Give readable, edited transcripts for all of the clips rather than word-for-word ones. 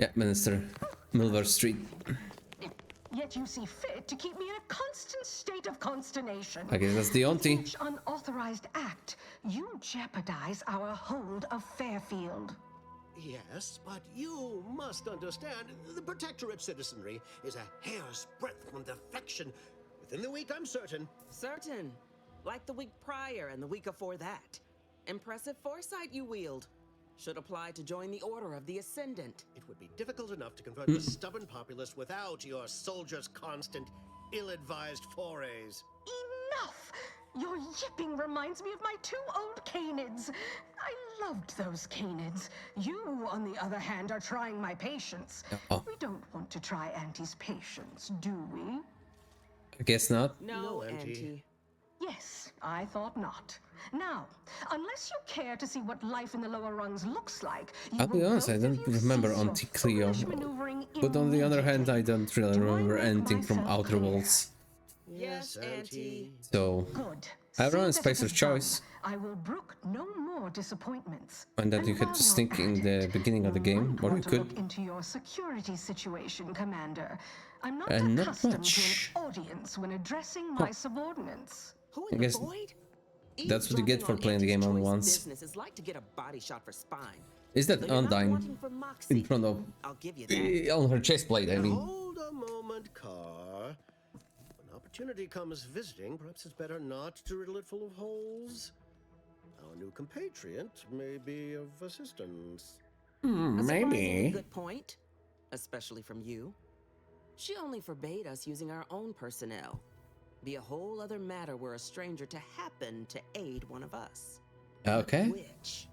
Yeah, Minister. Milver Street. Yet you see fit to keep me in a constant state of consternation. I guess that's the With Auntie. each unauthorized act, you jeopardize our hold of Fairfield. Yes, but you must understand, the Protectorate citizenry is a hair's breadth from defection. Within the week, I'm certain. Certain. Like the week prior and the week before that. Impressive foresight you wield. Should apply to join the Order of the Ascendant. It would be difficult enough to convert the stubborn populace without your soldiers' constant, ill-advised forays. Enough! Your yipping reminds me of my 2 old canids. I loved those canids. You, on the other hand, are trying my patience. We don't want to try Auntie's patience, do we? I guess not. No, Auntie. Auntie. Yes, I thought not. Now, unless you care to see what life in the lower rungs looks like, I'll be honest, I don't remember Auntie Cleo. But on the other hand, I don't really remember anything from Outer Worlds. Yes, Auntie. So, Good. everyone's See that it Spacer's is done. choice. I will brook no more disappointments. And that you had while to you're stink in at the it, beginning of the game, might or you want to could. look into your security situation, Commander. I'm not And not accustomed much. to an audience when addressing my subordinates. Who I in the guess void? that's what you get for Eavesdropping on playing the game Auntie's only choice once. Business is like to get a body shot for spine. Is that Though you're not Undyne wanting for moxie, in front of I'll give you that. on her chest plate? I mean, Hold a moment, Car. When opportunity comes visiting, perhaps it's better not to riddle it full of holes. Our new compatriot may be of assistance. A surprisingly maybe. good point, especially from you. She only forbade us using our own personnel. Be a whole other matter were a stranger to happen to aid one of us. Okay. Which?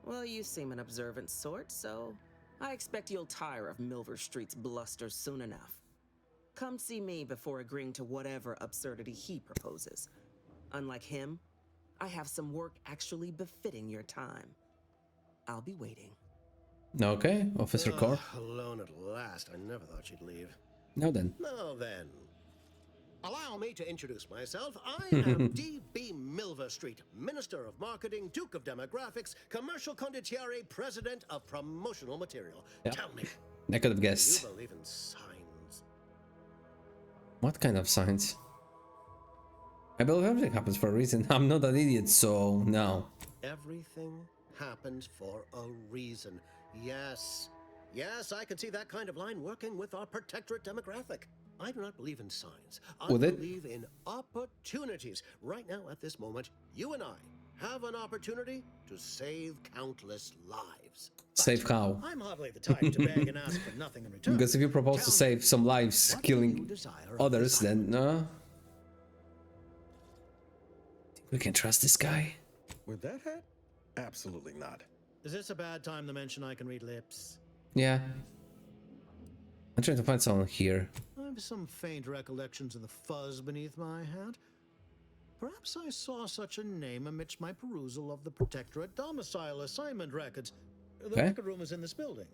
Well, you seem an observant sort, so I expect you'll tire of Milver Street's bluster soon enough. Come see me before agreeing to whatever absurdity he proposes. Unlike him, I have some work actually befitting your time. I'll be waiting. Okay, Officer Core. Alone at last. I never thought she'd leave. Now then. Now then, allow me to introduce myself. I am D.B. Milver Street, Minister of Marketing, Duke of Demographics, Commercial Condottiere, President of Promotional Material. Yep. Tell me, I could have do you guessed. believe in signs? What kind of signs? I believe everything happens for a reason. I'm not an idiot, so no. Everything happens for a reason. Yes. Yes, I can see that kind of line working with our protectorate demographic. I do not believe in signs. I Would it? believe in opportunities. Right now, at this moment, you and I have an opportunity to save countless lives. Save how? I'm hardly the type to beg and ask for nothing in return. Because if you propose to Tell me, save some lives what do you killing desire of others, this then we can trust this guy. With that hat? Absolutely not. Is this a bad time to mention I can read lips? Yeah. I'm trying to find someone here. I have some faint recollections of the fuzz beneath my hat. Perhaps I saw such a name amidst my perusal of the Protectorate domicile assignment records. The Okay. record room is in this building.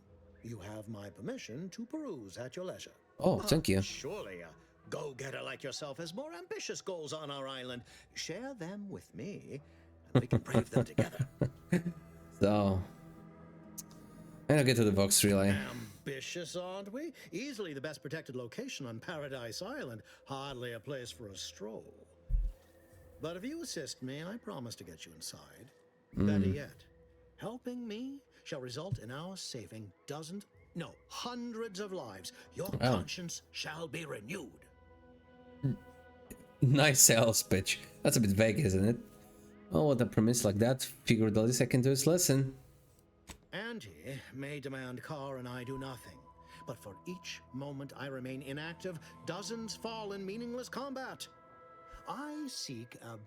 You have my permission to peruse at your leisure. Oh, thank you. Surely a go-getter like yourself has more ambitious goals on our island. Share them with me, and we can brave them together. So, and I'll get to the box really. Ambitious, aren't we? Easily the best protected location on Paradise Island. Hardly a place for a stroll. But if you assist me, I promise to get you inside. Better yet, helping me shall result in our saving dozens, no, hundreds of lives. Your conscience shall be renewed. Nice sales pitch. That's a bit vague, isn't it? Oh, with a premise like that, figured the least I can do is listen. Auntie may demand Carr and I do nothing, but for each moment I remain inactive, dozens fall in meaningless combat. I seek a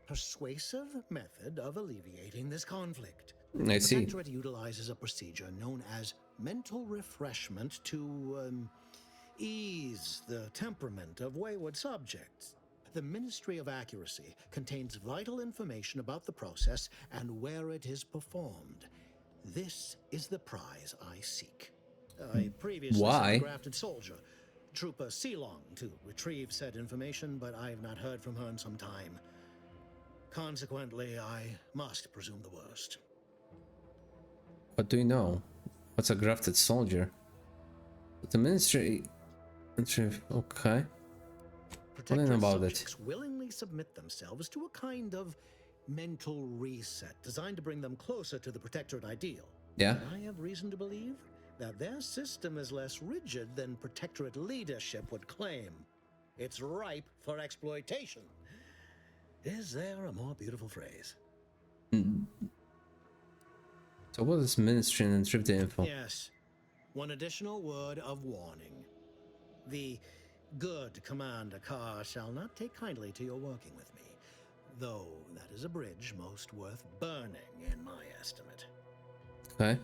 persuasive method of alleviating this conflict. I see. Protectorate utilizes a procedure known as mental refreshment to ease the temperament of wayward subjects. The Ministry of Accuracy contains vital information about the process and where it is performed. This is the prize I seek. I previously sent Why? a grafted soldier, Trooper Sealong, to retrieve said information, but I have not heard from her in some time. Consequently, I must presume the worst. What do you know? What's a grafted soldier? But the ministry... Okay. What Protectorate about subjects willingly submit themselves to a kind of mental reset designed to bring them closer to the Protectorate ideal. Yeah. And I have reason to believe that their system is less rigid than Protectorate leadership would claim. It's ripe for exploitation. Is there a more beautiful phrase? So what is ministry and encrypted info? Yes. One additional word of warning. The good Commander Carr shall not take kindly to your working with me, though that is a bridge most worth burning in my estimate. Okay.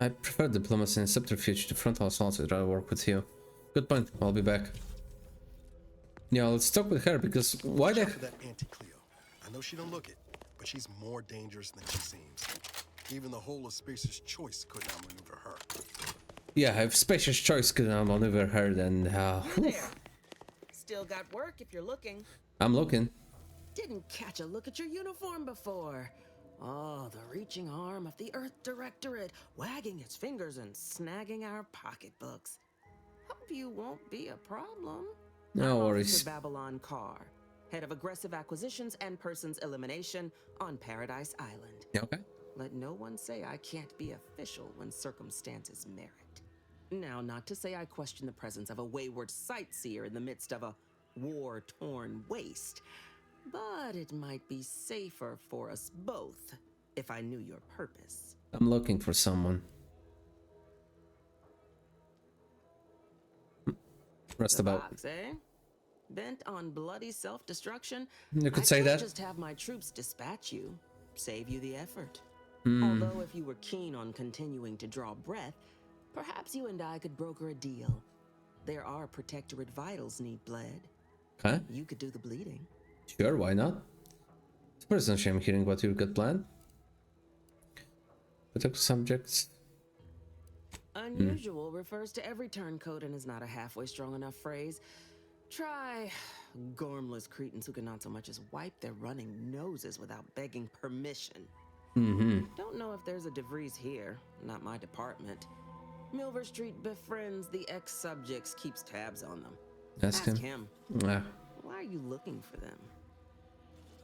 I prefer diplomacy and subterfuge to frontal assaults. I'd rather work with you. Good point. I'll be back. Yeah, let's talk with her because why the... Check that Auntie Cleo. I know she don't look it, but she's more dangerous than she seems. Even the whole of Spacer's Choice could not maneuver her. Yeah, if Spacer's Choice could not maneuver her, then... There. Still got work if you're looking. I'm looking. Didn't catch a look at your uniform before. Oh, the reaching arm of the Earth Directorate, wagging its fingers and snagging our pocketbooks. Hope you won't be a problem. No I'm worries. Officer Babylon Carr, head of aggressive acquisitions and persons elimination on Paradise Island. Yeah, okay. Let no one say I can't be official when circumstances merit. Now, not to say I question the presence of a wayward sightseer in the midst of a war-torn waste, but it might be safer for us both if I knew your purpose. I'm looking for someone. Rest The about. box, eh? Bent on bloody self-destruction? You could I say could that. just have my troops dispatch you, save you the effort. Hmm. Although if you were keen on continuing to draw breath, perhaps you and I could broker a deal. There are Protectorate vitals need bled. Okay. You could do the bleeding. Sure, why not? It's a personal shame hearing what you've got planned. Protect subjects. Unusual refers to every turncoat and is not a halfway strong enough phrase. Try gormless cretins who can not so much as wipe their running noses without begging permission. Don't know if there's a DeVries here, not my department. Milver Street befriends the ex-subjects, keeps tabs on them. Ask him. Ah, Why are you looking for them?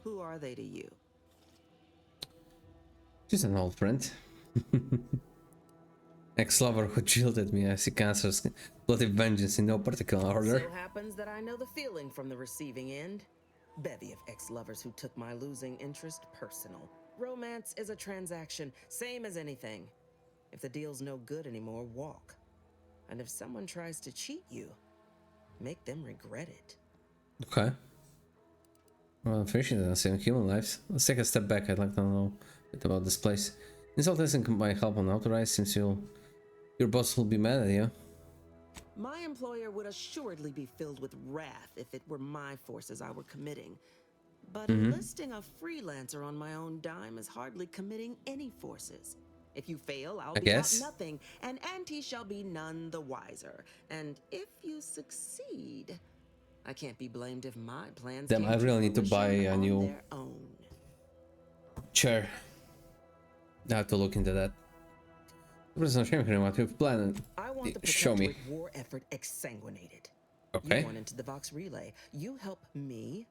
Who are they to you? she's an old friend. Ex-lover who jilted me. I see cancer's bloody vengeance in no particular order. So happens that I know the feeling from the receiving end. Bevy of ex-lovers who took my losing interest personal. Romance is a transaction, same as anything. If the deal's no good anymore, walk. And if someone tries to cheat you, make them regret it. Okay. Well, fishing doesn't save human lives. Let's take a step back. I'd like to know a bit about this place. Insult isn't my help unauthorized since your boss will be mad at you. My employer would assuredly be filled with wrath if it were my forces I were committing. But enlisting a freelancer on my own dime is hardly committing any forces. If you fail, I'll be out nothing, and Auntie shall be none the wiser. And if you succeed, I can't be blamed if my plans. Damn, I really need to buy a new chair. I have to look into that. There's no shame hearing what you've planned. I want the Show me. Protectorate war effort exsanguinated. Okay. You went into the Vox relay. You help me,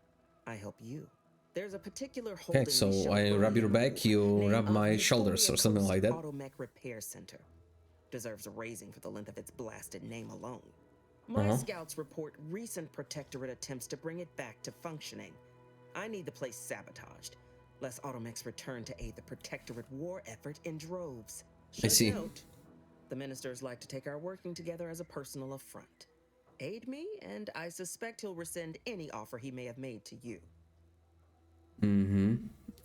I help you. There's a particular Okay, so I rub your back, you rub my shoulders or something like that. Automech Repair Center. Deserves a raising for the length of its blasted name alone. My scouts report recent Protectorate attempts to bring it back to functioning. I need the place sabotaged, lest Automechs return to aid the Protectorate war effort in droves. I see. Note, the ministers like to take our working together as a personal affront. Aid me, and I suspect he'll rescind any offer he may have made to you.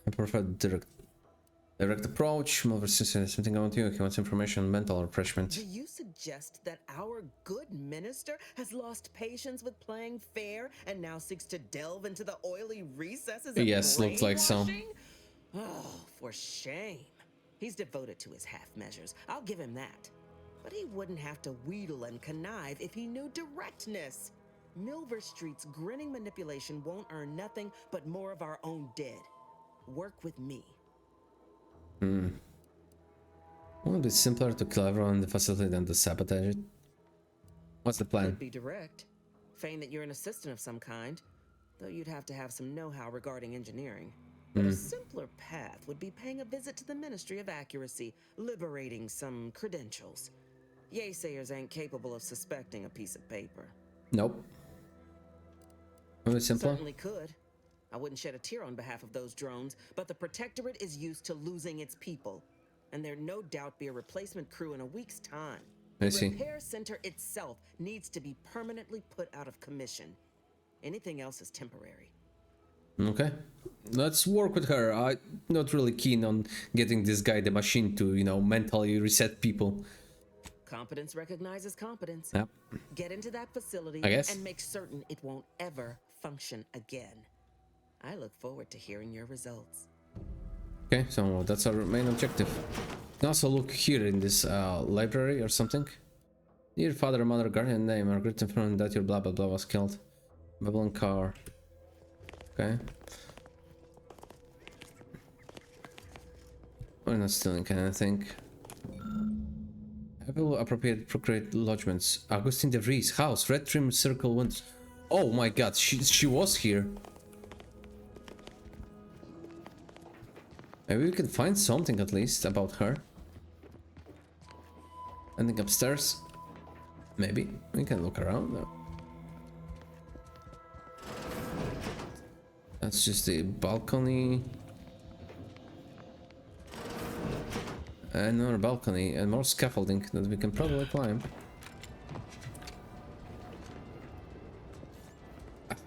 I prefer direct approach. Milver says something about you. He wants information on mental refreshment. Do you suggest that our good minister has lost patience with playing fair and now seeks to delve into the oily recesses of Yes, looks like so. brainwashing? Oh, for shame. He's devoted to his half measures. I'll give him that. But he wouldn't have to wheedle and connive if he knew directness. Milver Street's grinning manipulation won't earn nothing but more of our own dead. Work with me. Won't it be simpler to kill everyone in the facility than to sabotage it? What's the plan? Could be direct. Feign that you're an assistant of some kind, though you'd have to have some know-how regarding engineering. But a simpler path would be paying a visit to the Ministry of Accuracy, liberating some credentials. Yaysayers ain't capable of suspecting a piece of paper. Nope. Maybe simpler? Certainly could. I wouldn't shed a tear on behalf of those drones, but the Protectorate is used to losing its people, and there'd no doubt be a replacement crew in a week's time. I The see. repair center itself needs to be permanently put out of commission. Anything else is temporary. Okay. Let's work with her. I'm not really keen on getting this guy, the machine, to, you know, mentally reset people. Competence recognizes competence. Yep. Get into that facility I guess. and make certain it won't ever function again. I look forward to hearing your results. Okay, so that's our main objective. You can also look here in this library or something. Dear father, mother, guardian name, are written from that your blah blah blah was killed. Babylon car. Okay. We're not stealing anything. I will appropriate procreate lodgements. Augustine de Vries house, red trim circle windows. Oh my god, she was here. Maybe we can find something at least about her. Anything upstairs? Maybe we can look around now. That's just the balcony. Another balcony and more scaffolding that we can probably climb.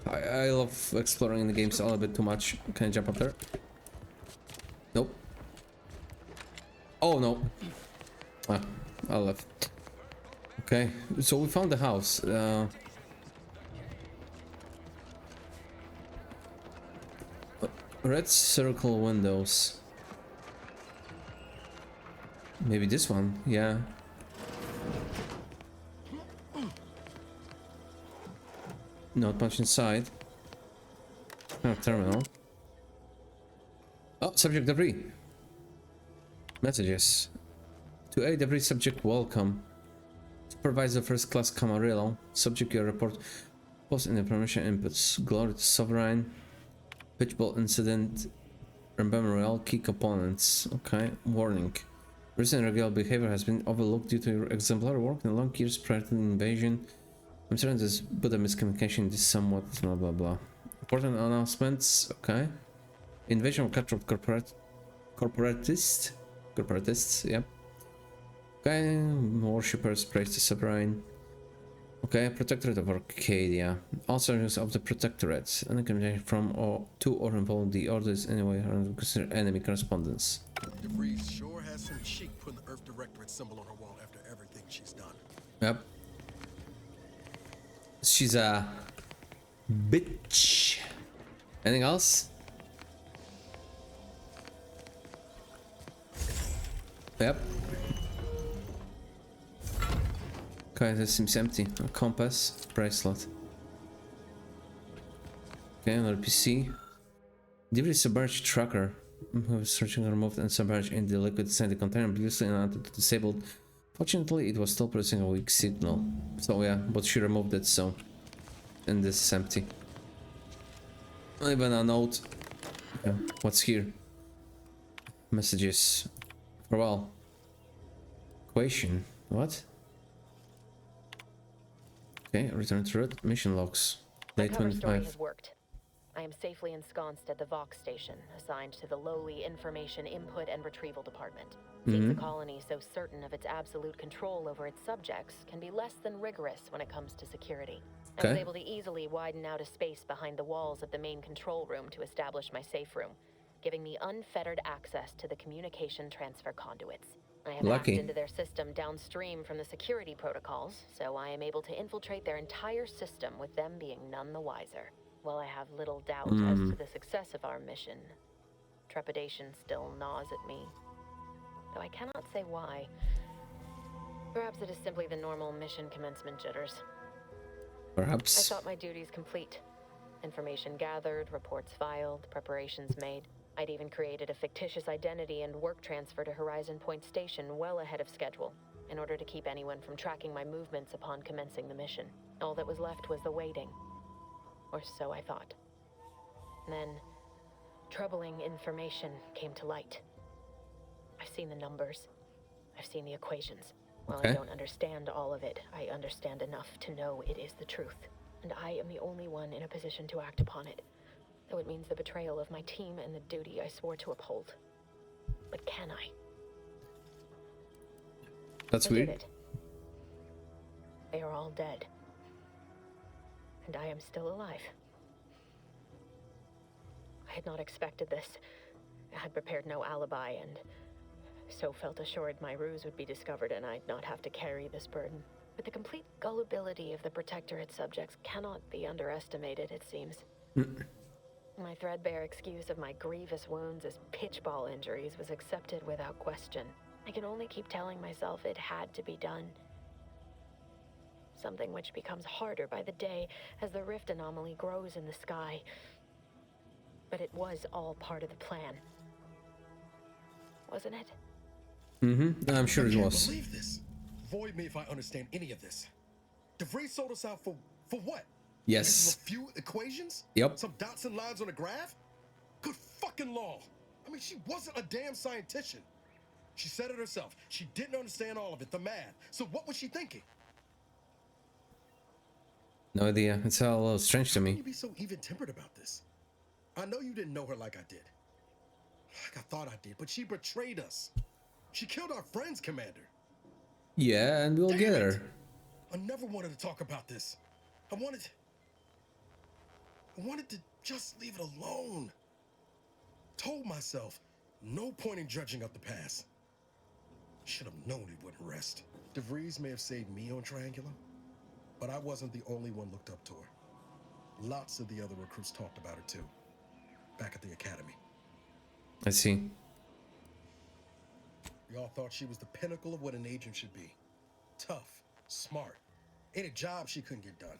I love exploring the games a little bit too much. Can I jump up there? Nope. Oh no. Ah, I left. Okay, so we found the house. Red circle windows. Maybe this one, yeah. Not much inside. No terminal. Oh, subject debris. Messages. To A debris subject, welcome. Supervisor first class Camarillo. Subject your report. Post in the permission inputs. Glory to Sovereign. Pitchball incident. Remember all key components. Okay. Warning. Recent irregular behavior has been overlooked due to your exemplary work in long years prior to the invasion. I'm certain this but a miscommunication is somewhat blah blah blah. Important announcements. Okay. Invasion of cutthroat corporatists. Yep. Okay. Worshippers praise the sovereign. Okay. Protectorate of Arcadia. All soldiers of the Protectorate. Any communication from or to or involve the orders anyway are considered enemy correspondence. DeVries sure has some cheek putting the Earth Directorate symbol on her wall after everything she's done. Yep. She's a bitch. Anything else? Yep. Okay, this seems empty. A compass, bracelet. Okay, another PC. Debris submerged tracker. Who was searching removed and submerged in the liquid inside the container previously and disabled. Fortunately, it was still producing a weak signal. So yeah, but she removed it, so... And this is empty. Even a note. Yeah, what's here? Messages. Farewell. Equation. What? Okay, return to route. Mission logs. My Day cover story 25. has worked. I am safely ensconced at the Vox station, assigned to the lowly Information Input and Retrieval Department. Seems the colony so certain of its absolute control over its subjects can be less than rigorous when it comes to security. I was Okay. able to easily widen out a space behind the walls of the main control room to establish my safe room, giving me unfettered access to the communication transfer conduits. I have hacked Lucky. into their system downstream from the security protocols, so I am able to infiltrate their entire system with them being none the wiser. While I have little doubt as to the success of our mission, trepidation still gnaws at me. Though I cannot say why. Perhaps it is simply the normal mission commencement jitters. I Perhaps. thought my duties complete. Information gathered, reports filed, preparations made. I'd even created a fictitious identity and work transfer to Horizon Point Station well ahead of schedule, in order to keep anyone from tracking my movements upon commencing the mission. All that was left was the waiting. Or so I thought. Then, troubling information came to light. I've seen the numbers. I've seen the equations. While I don't understand all of it, I understand enough to know it is the truth. And I am the only one in a position to act upon it. Though it means the betrayal of my team and the duty I swore to uphold. But can I? That's I did weird. it. They are all dead. And I am still alive. I had not expected this. I had prepared no alibi and so felt assured my ruse would be discovered and I'd not have to carry this burden. But the complete gullibility of the Protectorate subjects cannot be underestimated, it seems. My threadbare excuse of my grievous wounds as pitchball injuries was accepted without question. I can only keep telling myself it had to be done. Something which becomes harder by the day as the rift anomaly grows in the sky. But it was all part of the plan. Wasn't it? I'm sure it I was. can't believe this. Void me if I understand any of this. DeVries sold us out for what? Yes. Because of a few equations? Yep. Some dots and lines on a graph? Good fucking law. I mean, she wasn't a damn scientist. She said it herself. She didn't understand all of it, the math. So what was she thinking? No idea. It's all a little strange to How me. can you be so even-tempered about this? I know you didn't know her like I did. Like I thought I did, but she betrayed us. She killed our friends, Commander. Yeah, and we'll Damn get it. her. I never wanted to talk about this. I wanted to just leave it alone. Told myself, no point in judging up the past. Should have known he wouldn't rest. DeVries may have saved me on Triangulum, but I wasn't the only one looked up to her. Lots of the other recruits talked about her too, back at the academy. I see. We all thought she was the pinnacle of what an agent should be. Tough, smart, ain't a job she couldn't get done.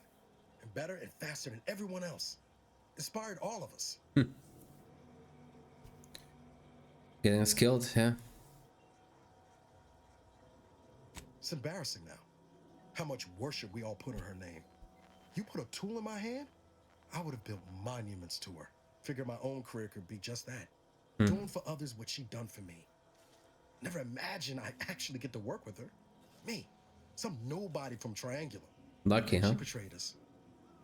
And better and faster than everyone else. Inspired all of us. Getting us killed, yeah. It's embarrassing now. How much worship we all put on her name. You put a tool in my hand, I would have built monuments to her. Figured my own career could be just that. Doing for others what she done for me. Never imagined I'd actually get to work with her. Me, some nobody from Triangulum. Lucky, huh? She betrayed us.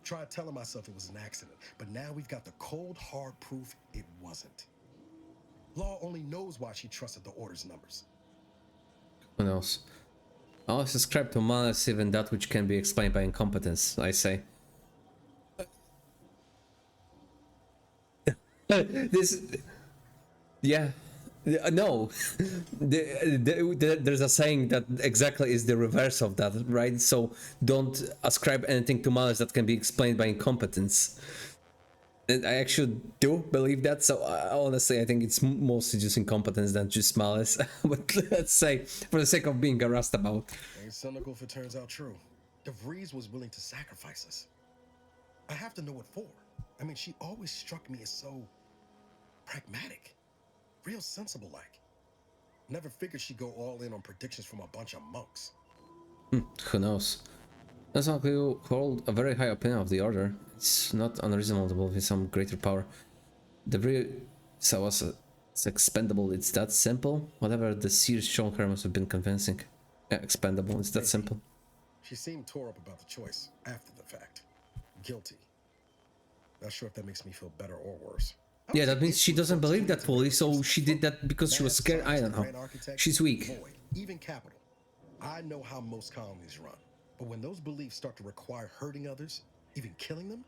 Tried telling myself it was an accident, but now we've got the cold, hard proof it wasn't. Law only knows why she trusted the Order's numbers. Who knows? I'll subscribe to malice, even that which can be explained by incompetence, I say. This... Yeah. No. There's a saying that exactly is the reverse of that, right? So don't ascribe anything to malice that can be explained by incompetence. And I actually do believe that, so honestly I think it's mostly just incompetence than just malice. But let's say, for the sake of being harassed about. Ain't cynical if it turns out true. DeVries was willing to sacrifice us. I have to know what for. I mean, she always struck me as so pragmatic. Real sensible like. Never figured she'd go all in on predictions from a bunch of monks. Who knows? That's not you hold a very high opinion of the Order. It's not unreasonable to believe in some greater power. The very saw us as expendable. It's that simple. Whatever the seers shown her must have been convincing. Yeah, expendable. It's that simple. She seemed tore up about the choice after the fact. Guilty. Not sure if that makes me feel better or worse. Yeah, that means she doesn't believe that fully, so she did that because she was scared. I don't know. She's weak. Void, even capital. I know how most colonies run. But when those beliefs start to require hurting others, even killing them,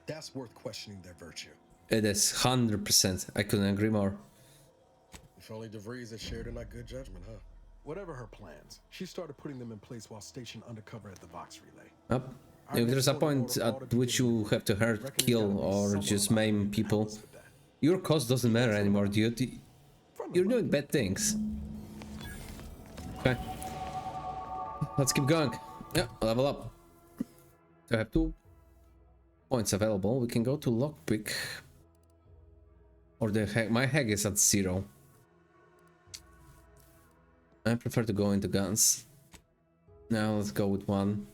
that's worth questioning their virtue. It is 100%. I couldn't agree more. If only DeVries had shared in that good judgment, huh? Whatever her plans, she started putting them in place while stationed undercover at the Vox Relay. Up. If there's a point at which you have to hurt, kill, or just maim people, your cause doesn't matter anymore, dude. You're doing bad things. Okay. Let's keep going. Yeah, level up. So I have 2 points available. We can go to lockpick. Or the heck, my heck is at 0. I prefer to go into guns. Now let's go with 1.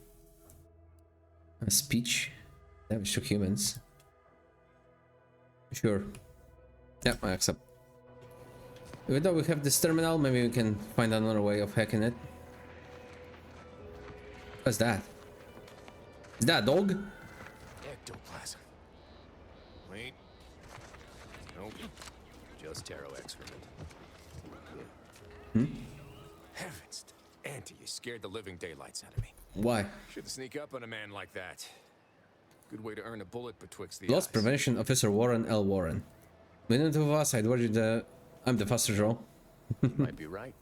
Speech. Damage to humans. Sure. Yeah, I accept. Even though we have this terminal, maybe we can find another way of hacking it. What's that? Is that a dog? Ectoplasm. Wait. Nope. Just taro excrement. Heavens. Auntie, you scared the living daylights out of me. Why? Shouldn't sneak up on a man like that. Good way to earn a bullet betwixt the Loss eyes. Prevention Officer Warren L. Warren. Between the two of us, I'm the faster draw. Might be right.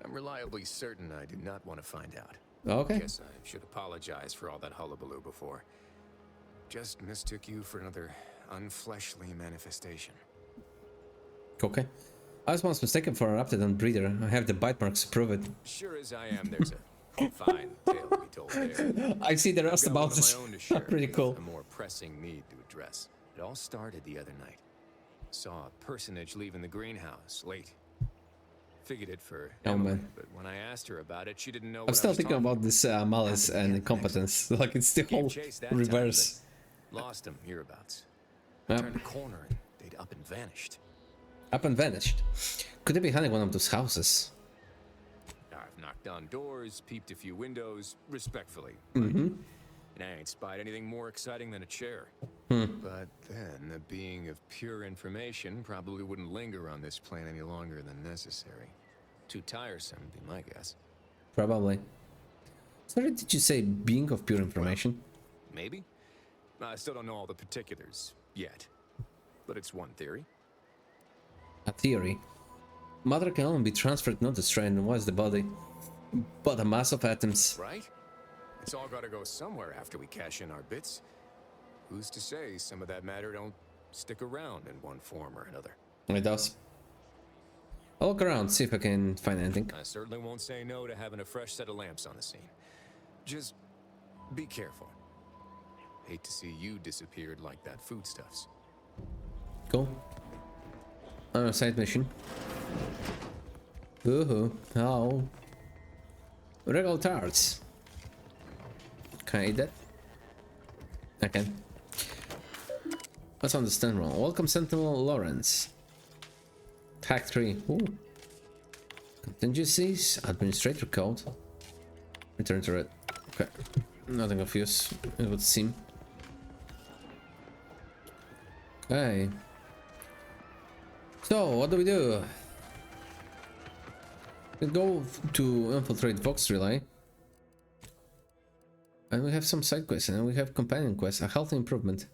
I'm reliably certain I did not want to find out. Okay. Guess I should apologize for all that hullabaloo before. Just mistook you for another unfleshly manifestation. Okay. I was once mistaken for a Raptidon breeder. I have the bite marks to prove it. Sure as I am, there's a fine tale to be told there. I see the rest I've got about one of this. my own to share Pretty with cool. A more pressing need to address. It all started the other night. Saw a personage leaving the greenhouse late. Figured it for Oh, Emily, man. but when I asked her about it, she didn't know. I'm still thinking about this malice and incompetence. Like it's the whole reverse. Lost him hereabouts. Yep. Turned a corner and they'd up and vanished. Up and vanished. Could they be hunting one of those houses? I've knocked on doors, peeped a few windows, respectfully. Mm-hmm. And I ain't spied anything more exciting than a chair. But then, a being of pure information probably wouldn't linger on this plane any longer than necessary. Too tiresome, would be my guess. Probably. Sorry, did you say being of pure information? Maybe? I still don't know all the particulars yet. But it's one theory. A theory. Matter can only be transferred, not destroyed, and what's the body? But a mass of atoms. Right? It's all gotta go somewhere after we cash in our bits. Who's to say some of that matter don't stick around in one form or another? It does. I'll look around, see if I can find anything. I certainly won't say no to having a fresh set of lamps on the scene. Just be careful. Hate to see you disappeared like that foodstuffs. Cool. On a side mission. Woohoo. Hello. Regular tarts. Can I eat that? I can. What's on the Sentinel? Welcome Sentinel Lawrence. Hack 3. Ooh. Contingencies. Administrator code. Return to it. Okay. Nothing of use, it would seem. Okay. So, what do we do? We go to infiltrate Vox Relay. And we have some side quests, and then we have companion quests, a health improvement.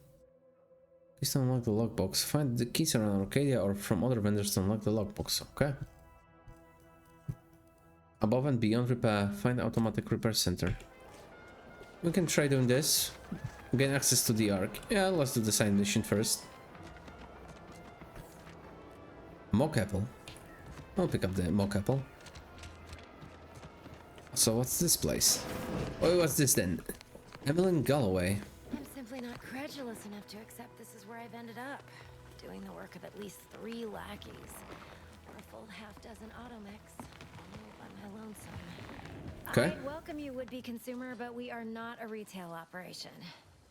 Please to unlock the lockbox. Find the keys around Arcadia or from other vendors to unlock the lockbox. Okay. Above and beyond repair, find automatic repair center. We can try doing this. Gain access to the Ark. Yeah, let's do the side mission first. Mock apple. I'll pick up the mock apple. So what's this place? Oh, what's this then? Evelyn Galloway. I'm simply not credulous enough to accept this is where I've ended up. Doing the work of at least 3 lackeys. Or a full half-dozen automechs. All by my lonesome. Okay. I welcome you, would-be consumer, but we are not a retail operation.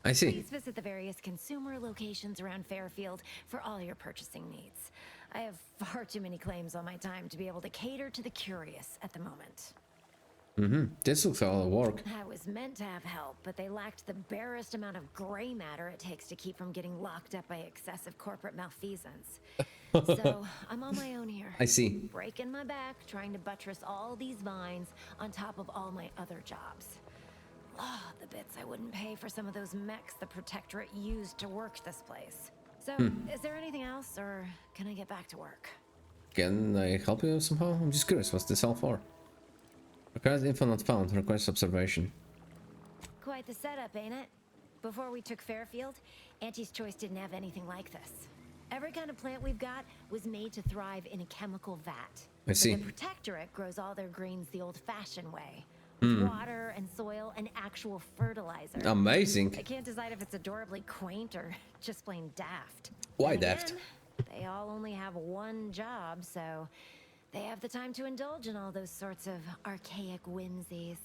I see. Please visit the various consumer locations around Fairfield for all your purchasing needs. I have far too many claims on my time to be able to cater to the curious at the moment. This looks like a lot of work. I was meant to have help, but they lacked the barest amount of gray matter it takes to keep from getting locked up by excessive corporate malfeasance. So, I'm on my own here. I see. Breaking my back, trying to buttress all these vines on top of all my other jobs. Oh, the bits I wouldn't pay for some of those mechs the Protectorate used to work this place. So, is there anything else, or can I get back to work? Can I help you somehow? I'm just curious, what's this all for? Requires info not found, requires observation. Quite the setup, ain't it? Before we took Fairfield, Auntie's Choice didn't have anything like this. Every kind of plant we've got was made to thrive in a chemical vat. I see. But the Protectorate grows all their greens the old-fashioned way. With water and soil and actual fertilizer. Amazing. I can't decide if it's adorably quaint or just plain daft. Why And daft? again, They all only have one job, so they have the time to indulge in all those sorts of archaic whimsies.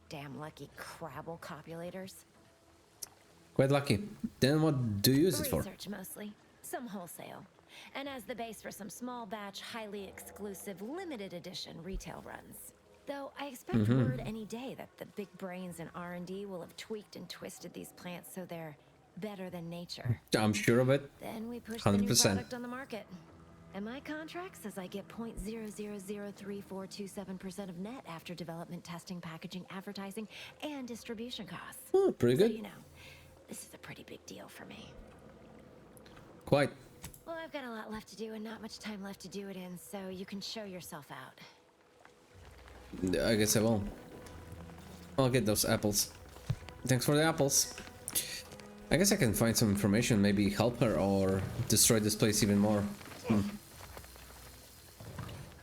Damn lucky Crabble copulators. Quite lucky. Then what do you use it for? Research mostly. Some wholesale. And as the base for some small batch, highly exclusive, limited edition retail runs. Though I expect word any day that the big brains in R&D will have tweaked and twisted these plants so they're better than nature. I'm sure of it. Then we push the new 100%. product on the market. And my contract says I get 0.0003427% of net after development, testing, packaging, advertising, and distribution costs. Oh, pretty So, good. you know, this is a pretty big deal for me. Quite. Well, I've got a lot left to do and not much time left to do it in, so you can show yourself out. I guess I will. I'll get those apples. Thanks for the apples. I guess I can find some information, maybe help her or destroy this place even more.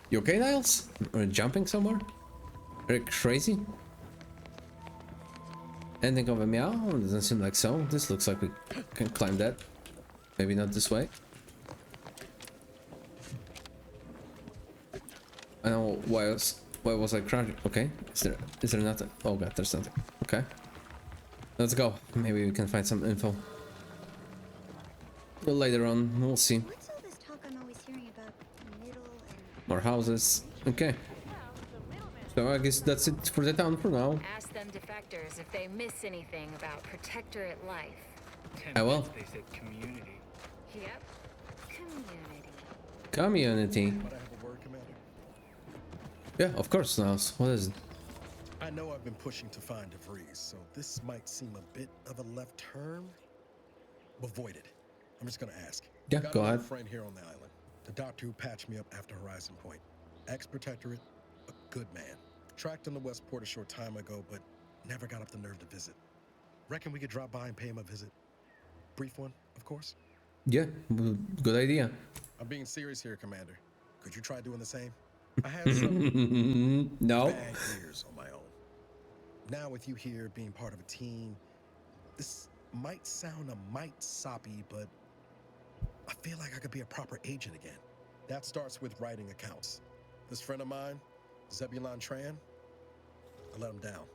You okay, Niles? Are you jumping somewhere? Are you crazy? Ending of a meow? Doesn't seem like so. This looks like we can climb that. Maybe not this way. I know why was I crouching? Okay, is there nothing? Oh god, there's nothing. Okay, let's go. Maybe we can find some info later on. We'll see. What's all this talk I'm always hearing about middle and... More houses. Okay. So I guess that's it for the town for now. Ask them defectors if they miss anything about Protectorate life. I will. They said community. Yep. Community. Community. But I have a word, Commander. Yeah, of course, Niles. What is it? I know I've been pushing to find DeVries, so this might seem a bit of a left turn. Avoid it. I'm just gonna ask. Yeah, Got go another ahead. friend here on the island. The doctor who patched me up after Horizon Point. Ex-Protectorate, a good man. Tracked in the Westport a short time ago, but never got up the nerve to visit. Reckon we could drop by and pay him a visit. Brief one, of course. Yeah, good idea. I'm being serious here, Commander. Could you try doing the same? I had some No. bad years on my own. Now with you here being part of a team, this might sound a mite soppy, but I feel like I could be a proper agent again. That starts with writing accounts. This friend of mine, Zebulon Tran, I let him down.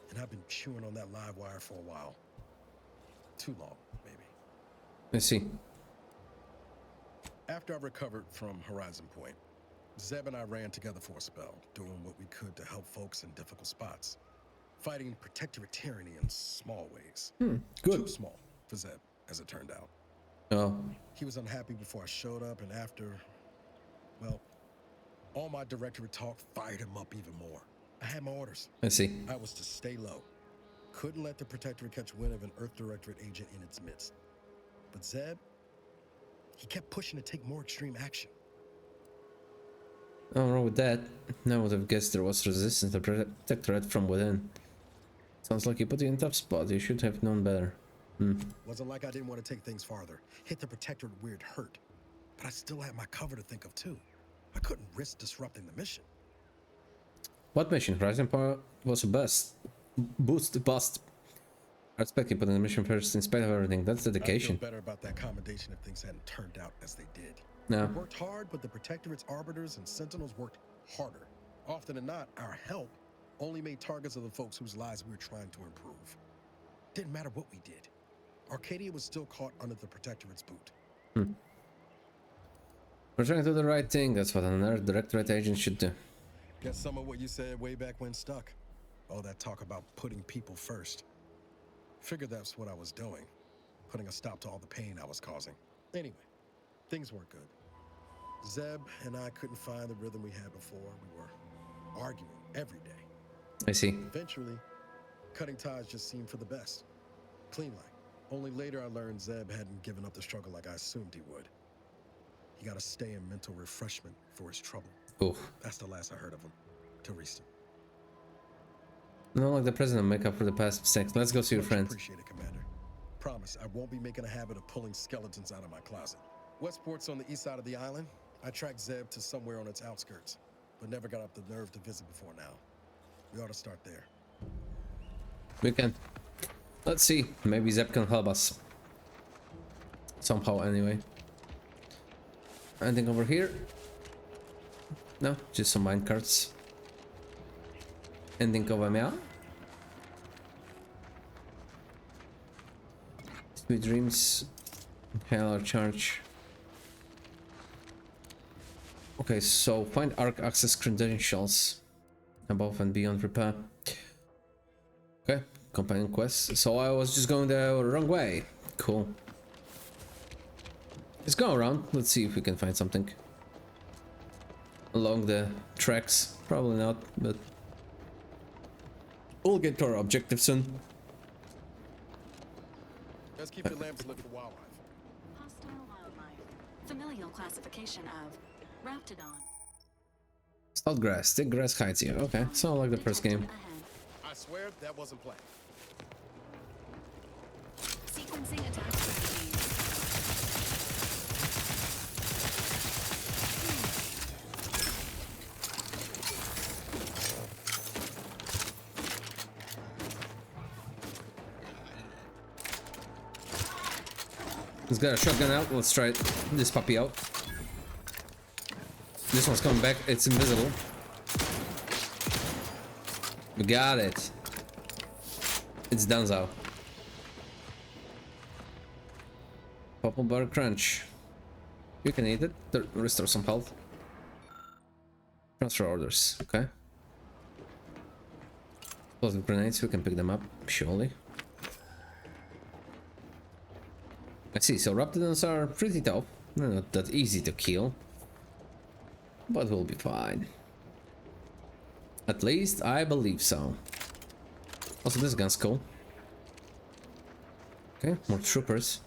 And I've been chewing on that live wire for a while. Too long, maybe. Let's see. After I recovered from Horizon Point, Zeb and I ran together for a spell, doing what we could to help folks in difficult spots. Fighting Protectorate tyranny in small ways. Good. Too small for Zeb, as it turned out. Oh. He was unhappy before I showed up, and after, well, all my directorate talk fired him up even more. I had my orders. I see. I was to stay low. Couldn't let the Protectorate catch wind of an Earth Directorate agent in its midst. But Zeb, he kept pushing to take more extreme action. Nothing wrong with that. I would have guessed there was resistance to Protectorate from within. Sounds like he put you in a tough spot. You should have known better. Wasn't like I didn't want to take things farther. Hit the Protectorate weird hurt. But I still had my cover to think of too. I couldn't risk disrupting the mission. What mission? Horizon Power was a bust. Bust. I respect you putting the mission first in spite of everything. That's dedication. I'd feel better about that commendation if things hadn't turned out as they did. No. We worked hard, but the Protectorate's arbiters and sentinels worked harder. Often than not, our help only made targets of the folks whose lives we were trying to improve. Didn't matter what we did. Arcadia was still caught under the Protectorate's boot. We're trying to do the right thing. That's what an Earth Directorate agent should do. Guess some of what you said way back when stuck. All that talk about putting people first. Figured that's what I was doing. Putting a stop to all the pain I was causing. Anyway, things weren't good. Zeb and I couldn't find the rhythm we had before. We were arguing every day. I see. Eventually, cutting ties just seemed for the best. Clean like. Only later I learned Zeb hadn't given up the struggle like I assumed he would. He got to stay in mental refreshment for his trouble. Oof. That's the last I heard of him. Till recent. Not like the president make up for the past mistakes. Let's go see your Much friends. Appreciate it, Commander. Promise, I won't be making a habit of pulling skeletons out of my closet. Westport's on the east side of the island. I tracked Zeb to somewhere on its outskirts, but never got up the nerve to visit before now. We ought to start there. We can. Let's see. Maybe Zeb can help us. Somehow, anyway. Anything over here? No, just some minecarts. Anything over me? Sweet dreams. Hell or charge. Okay, so find arc access credentials above and beyond repair. Okay, companion quest. So I was just going the wrong way. Cool. Let's go around. Let's see if we can find something along the tracks. Probably not, but we'll get to our objective soon. Let's keep your lamps lit for wildlife. Hostile wildlife. Familial classification of Raptidon. Salt grass, thick grass hides you. Okay, so like the first game. I swear that wasn't planned. Sequencing attack strategies. He's got a shotgun out. Let's try this puppy out. This one's coming back. It's invisible. We got it. It's Danzo. Purple bar crunch. You can eat it. Restore some health. Transfer orders. Okay. Explosive grenades. We can pick them up. Surely. I see. So Raptidons are pretty tough. They're not that easy to kill. But we'll be fine. At least I believe so. Also, this gun's cool. Okay, more troopers.